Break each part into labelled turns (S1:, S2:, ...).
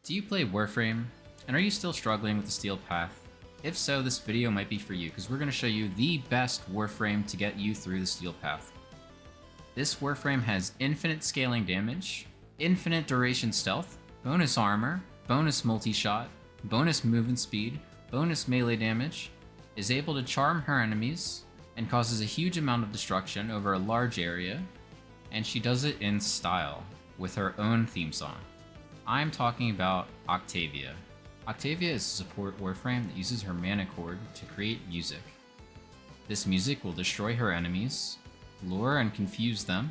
S1: Do you play Warframe? And are you still struggling with the steel path? If so, this video might be for you, because we're going to show you the best Warframe to get you through the steel path. This Warframe has infinite scaling damage, infinite duration stealth, bonus armor, bonus multi-shot, bonus movement speed, bonus melee damage, is able to charm her enemies, and causes a huge amount of destruction over a large area, and she does it in style, with her own theme song. I'm talking about Octavia. Octavia is a support Warframe that uses her mana cord to create music. This music will destroy her enemies, lure and confuse them,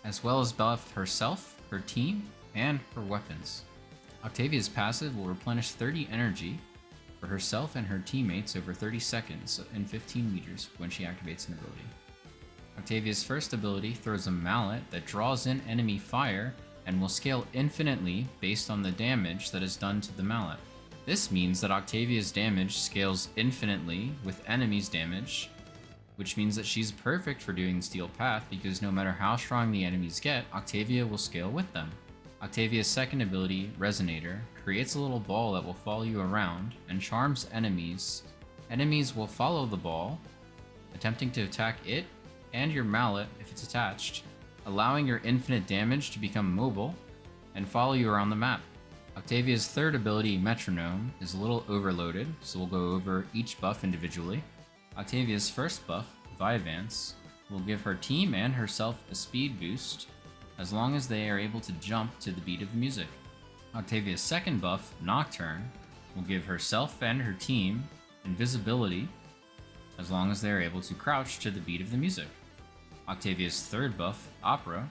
S1: as well as buff herself, her team, and her weapons. Octavia's passive will replenish 30 energy for herself and her teammates over 30 seconds in 15 meters when she activates an ability. Octavia's first ability throws a mallet that draws in enemy fire and will scale infinitely based on the damage that is done to the mallet. This means that Octavia's damage scales infinitely with enemies' damage, which means that she's perfect for doing the steel path because no matter how strong the enemies get, Octavia will scale with them. Octavia's second ability, Resonator, creates a little ball that will follow you around and charms enemies. Enemies will follow the ball, attempting to attack it and your mallet if it's attached, allowing your infinite damage to become mobile and follow you around the map. Octavia's third ability, Metronome, is a little overloaded, so we'll go over each buff individually. Octavia's first buff, Vyvance, will give her team and herself a speed boost, as long as they are able to jump to the beat of the music. Octavia's second buff, Nocturne, will give herself and her team invisibility, as long as they are able to crouch to the beat of the music. Octavia's third buff, Opera,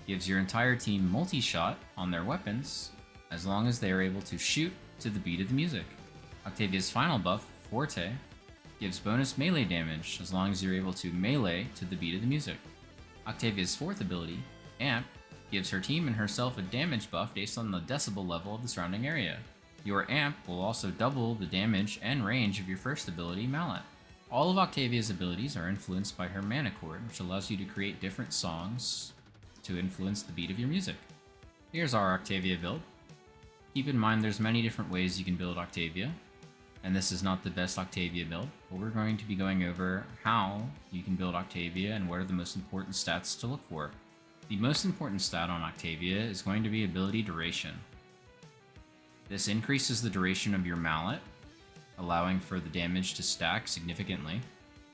S1: gives your entire team multi-shot on their weapons, as long as they are able to shoot to the beat of the music. Octavia's final buff, Forte, gives bonus melee damage, as long as you're able to melee to the beat of the music. Octavia's fourth ability, Amp, gives her team and herself a damage buff based on the decibel level of the surrounding area. Your Amp will also double the damage and range of your first ability, Mallet. All of Octavia's abilities are influenced by her mana cord, which allows you to create different songs to influence the beat of your music. Here's our Octavia build. Keep in mind there's many different ways you can build Octavia, and this is not the best Octavia build, but we're going to be going over how you can build Octavia and what are the most important stats to look for. The most important stat on Octavia is going to be ability duration. This increases the duration of your mallet, allowing for the damage to stack significantly.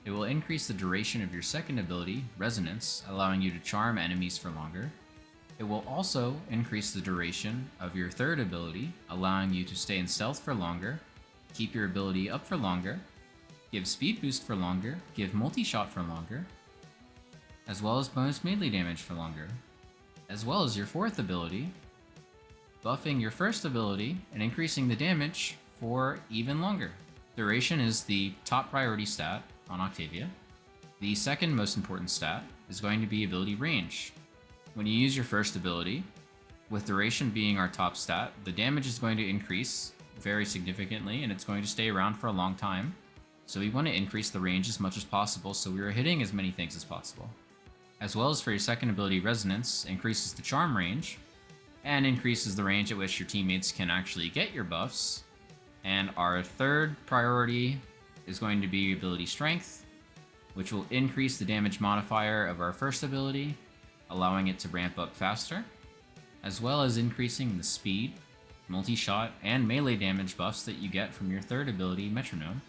S1: It will increase the duration of your second ability, Resonance, allowing you to charm enemies for longer. It will also increase the duration of your third ability, allowing you to stay in stealth for longer, keep your ability up for longer, give speed boost for longer, give multi-shot for longer, as well as bonus melee damage for longer, as well as your fourth ability, buffing your first ability and increasing the damage for even longer. Duration is the top priority stat on Octavia. The second most important stat is going to be ability range. When you use your first ability, with duration being our top stat, the damage is going to increase very significantly and it's going to stay around for a long time. So we want to increase the range as much as possible so we are hitting as many things as possible. As well as for your second ability, Resonance, increases the charm range and increases the range at which your teammates can actually get your buffs. And our third priority is going to be ability Strength, which will increase the damage modifier of our first ability, allowing it to ramp up faster, as well as increasing the speed, multi-shot, and melee damage buffs that you get from your third ability, Metronome,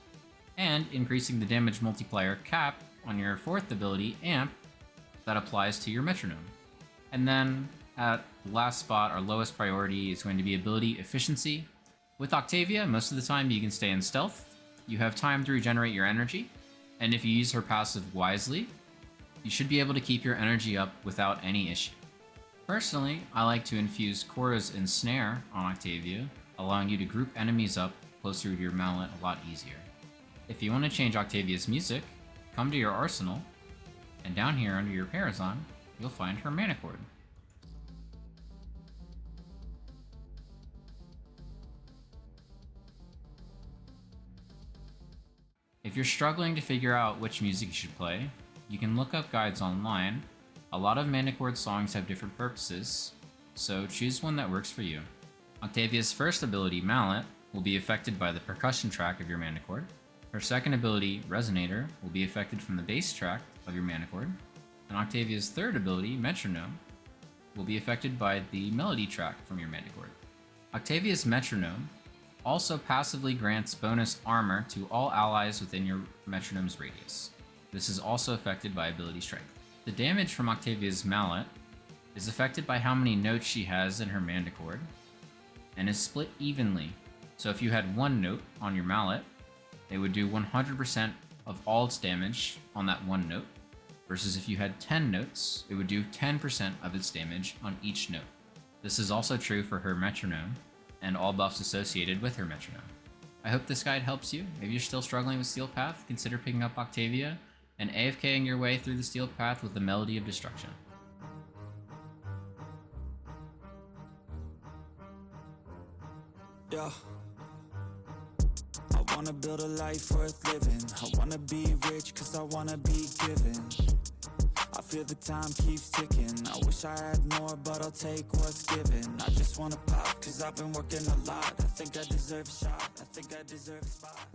S1: and increasing the damage multiplier cap on your fourth ability, Amp, that applies to your Metronome. And then at the last spot, our lowest priority is going to be ability Efficiency. With Octavia, most of the time you can stay in stealth, you have time to regenerate your energy, and if you use her passive wisely, you should be able to keep your energy up without any issue. Personally, I like to infuse Korra's Ensnare on Octavia, allowing you to group enemies up closer to your mallet a lot easier. If you want to change Octavia's music, come to your arsenal, and down here under your Parazon, you'll find her mana cord. If you're struggling to figure out which music you should play, you can look up guides online. A lot of mana cord songs have different purposes, so choose one that works for you. Octavia's first ability, Mallet, will be affected by the percussion track of your mana chord. Her second ability, Resonator, will be affected from the bass track of your mana chord. And Octavia's third ability, Metronome, will be affected by the melody track from your mana chord. Octavia's Metronome also passively grants bonus armor to all allies within your metronome's radius. This is also affected by ability strength. The damage from Octavia's Mallet is affected by how many notes she has in her mana chord, and is split evenly. So if you had one note on your Mallet, it would do 100% of all its damage on that one note, versus if you had 10 notes, it would do 10% of its damage on each note. This is also true for her Metronome, and all buffs associated with her Metronome. I hope this guide helps you. If you're still struggling with Steel Path, consider picking up Octavia and AFKing your way through the Steel Path with the Melody of Destruction.
S2: Yeah. I wanna build a life worth living. I wanna be rich cause I wanna be given. I feel the time keeps ticking. I wish I had more, but I'll take what's given. I just wanna pop cause I've been working a lot. I think I deserve a shot, I think I deserve a spot.